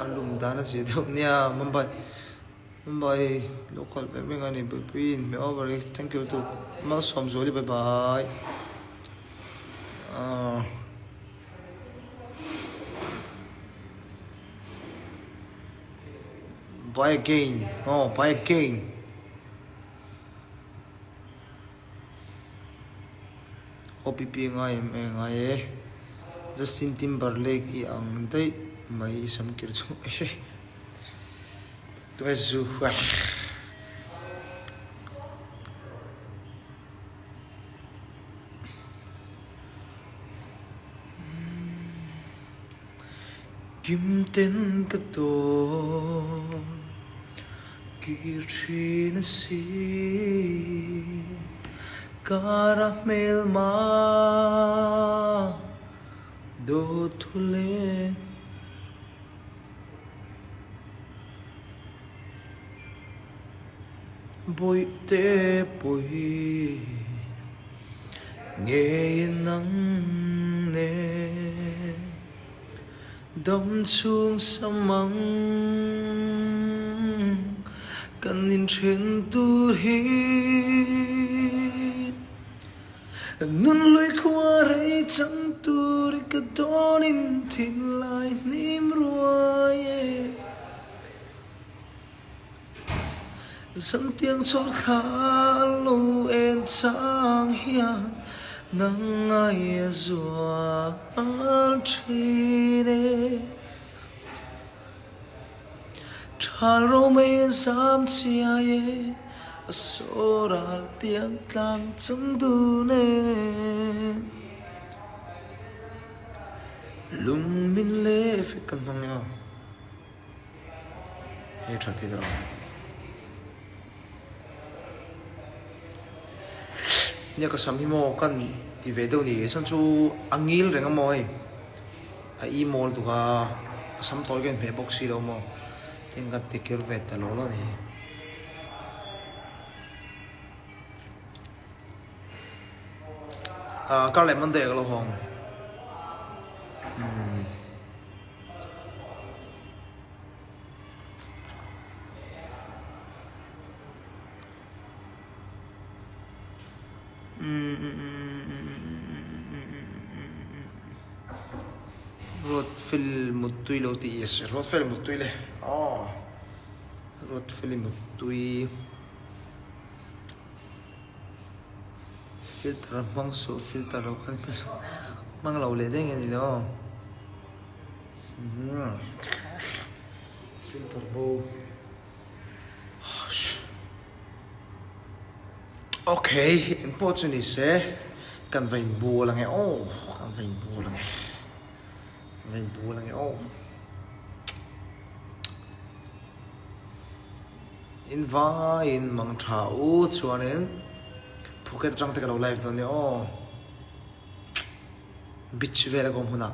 alum dana si deu nia Mumbai local pemengani pin me over thank you to mal som zoli bye bye buy again buy again OPP ngai ngai Justin Timberlake i ang dai mai sam kir chu tu zu kim ten ka to kirchin si caramel ma do thule bôi te bôi nghe nắng nè đâm xuống sông măng cần nhìn trên tu hít nun lối qua rây chẳng tu đi cả đó nín thịt lại niềm ruồi dẫn tiếng chót khá lâu em sáng hiền nắng ngày rùa trên cha rô mê giam chia ye số ra tiếng càng chân du nè lung min lê phải cần bằng nhau ये छाती दरो nya ka sam hi mo kan ti ve do ni san chu angil renga moi a I mol tu ka sam toy gen phe box si lo mo ting ka ti kir ve ta lo lo ni ka le mon de ka lo hong rốt film một tuy lâu thì yes rốt film một tuy này rốt film một tuy filter mang số filter đâu kan mang lâu lên đấy nghe gì đó filter bầu ok important is cần vành bùa là nghe cần vành bùa là nghe vành bùa là nghe in va in mang thau chuan in Phuket rang te ka lo live don ni beach ve la gom huna